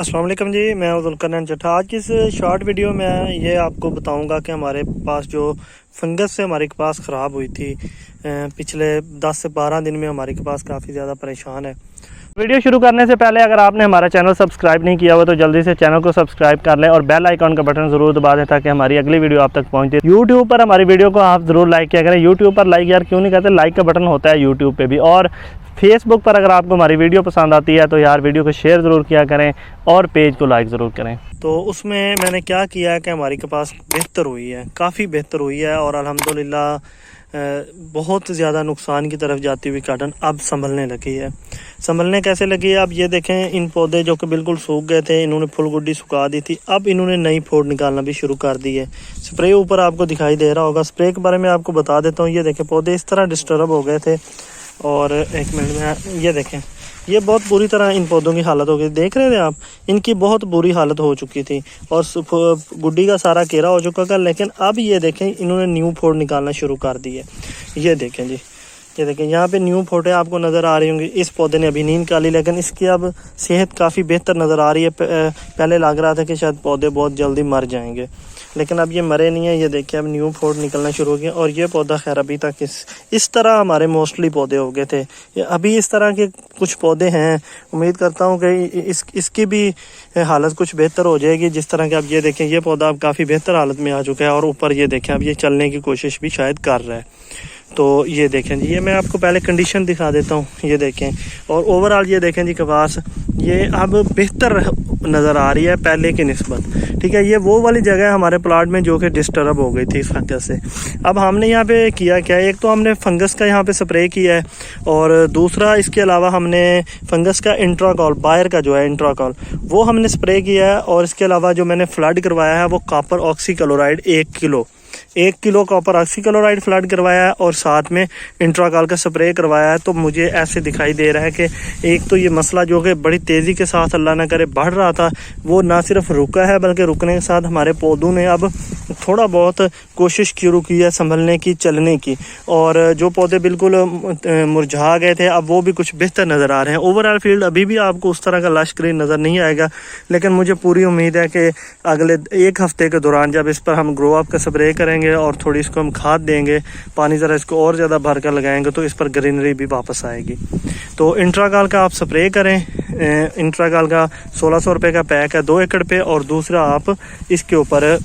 अस्सलाम वालेकुम जी, मैं जुल्करनैन चट्ठा। आज की इस शॉर्ट वीडियो में ये आपको बताऊंगा कि हमारे पास जो फंगस से हमारी कपास ख़राब हुई थी पिछले 10 से 12 दिन में हमारी कपास काफ़ी ज़्यादा परेशान है। वीडियो शुरू करने से पहले अगर आपने हमारा चैनल सब्सक्राइब नहीं किया हुआ तो जल्दी से चैनल को सब्सक्राइब कर लें और बेल आइकॉन का बटन ज़रूर दबा दें ताकि हमारी अगली वीडियो आप तक पहुंचे। यूट्यूब पर हमारी वीडियो को आप ज़रूर लाइक किया करें। यूट्यूब पर लाइक यार क्यों नहीं करते, लाइक का बटन होता है यूट्यूब पे भी। और फेसबुक पर अगर आपको हमारी वीडियो पसंद आती है तो यार वीडियो को शेयर ज़रूर किया करें और पेज को लाइक ज़रूर करें। तो उसमें मैंने क्या किया है कि हमारी कपास बेहतर हुई है, काफ़ी बेहतर हुई है और अल्हम्दुलिल्लाह बहुत ज़्यादा नुकसान की तरफ जाती हुई काटन अब संभलने लगी है। संभलने कैसे लगी है, अब ये देखें, इन पौधे जो कि बिल्कुल सूख गए थे, इन्होंने फुल गुड्डी सुखा दी थी, अब इन्होंने नई फोड़ निकालना भी शुरू कर दी है। स्प्रे ऊपर आपको दिखाई दे रहा होगा। स्प्रे के बारे में आपको बता देता हूँ। ये देखें, पौधे इस तरह डिस्टर्ब हो गए थे और एक मिनट में ये देखें, ये बहुत बुरी तरह इन पौधों की हालत हो गई। देख रहे थे आप, इनकी बहुत बुरी हालत हो चुकी थी और गुड्डी का सारा केरा हो चुका था। लेकिन अब ये देखें, इन्होंने न्यू फोड़ निकालना शुरू कर दी है। ये देखें जी, ये देखें, यहाँ पे न्यू फोटे आपको नज़र आ रही होंगी। इस पौधे ने अभी नहीं निकाली लेकिन इसकी अब सेहत काफ़ी बेहतर नज़र आ रही है। पहले लग रहा था कि शायद पौधे बहुत जल्दी मर जाएंगे, लेकिन अब ये मरे नहीं है। ये देखिए, अब न्यू फोड़ निकलना शुरू हो गया और ये पौधा खैर अभी तक इस तरह हमारे मोस्टली पौधे हो गए थे। अभी इस तरह के कुछ पौधे हैं। उम्मीद करता हूँ कि इसकी भी हालत कुछ बेहतर हो जाएगी। जिस तरह के अब ये देखें, ये पौधा अब काफ़ी बेहतर हालत में आ चुका है और ऊपर ये देखें, अब ये चलने की कोशिश भी शायद कर रहा है। तो ये देखें जी, ये मैं आपको पहले कंडीशन दिखा देता हूँ। ये देखें, और ओवरऑल ये देखें जी, कपास ये अब बेहतर नज़र आ रही है पहले की निस्बत। ठीक है, ये वो वाली जगह है हमारे प्लाट में जो कि डिस्टर्ब हो गई थी इस फंगस से। अब हमने यहाँ पे किया क्या है, एक तो हमने फंगस का यहाँ पे स्प्रे किया है और दूसरा इसके अलावा हमने फंगस का इंट्राकॉल, बायर का जो है इंट्राकॉल, वो हमने स्प्रे किया है। और इसके अलावा जो मैंने फ्लड करवाया है वो copper oxychloride 1 kilo copper oxychloride flood करवाया है और साथ में इंट्राकॉल का स्प्रे करवाया है। तो मुझे ऐसे दिखाई दे रहा है कि एक तो ये मसला जो कि बड़ी तेज़ी के साथ अल्लाह ना करे बढ़ रहा था, वो ना सिर्फ रुका है बल्कि रुकने के साथ हमारे पौधों ने अब थोड़ा बहुत कोशिश शुरू की है संभलने की, चलने की। और जो पौधे बिल्कुल मुरझा गए थे अब वो भी कुछ बेहतर नज़र आ रहे हैं। ओवरऑल फील्ड अभी भी आपको उस तरह का लश ग्रीन नज़र नहीं आएगा, लेकिन मुझे पूरी उम्मीद है कि अगले 1 हफ्ते के दौरान जब इस पर हम ग्रो अप का स्प्रे करेंगे और थोड़ी इसको हम खाद देंगे, पानी ज़रा इसको और ज़्यादा भर कर लगाएंगे तो इस पर ग्रीनरी भी वापस आएगी। तो इंट्राकॉल का आप स्प्रे करें। इंट्राकॉल का 1600 रुपये का पैक है 2 एकड़ पे, और दूसरा आप इसके ऊपर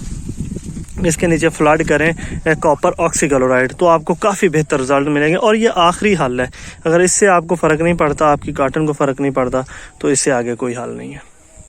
इसके नीचे फ्लड करें कॉपर ऑक्सीक्लोराइड, तो आपको काफ़ी बेहतर रिजल्ट मिलेंगे। और ये आखिरी हल है, अगर इससे आपको फ़र्क नहीं पड़ता, आपकी काटन को फ़र्क नहीं पड़ता, तो इससे आगे कोई हल नहीं है।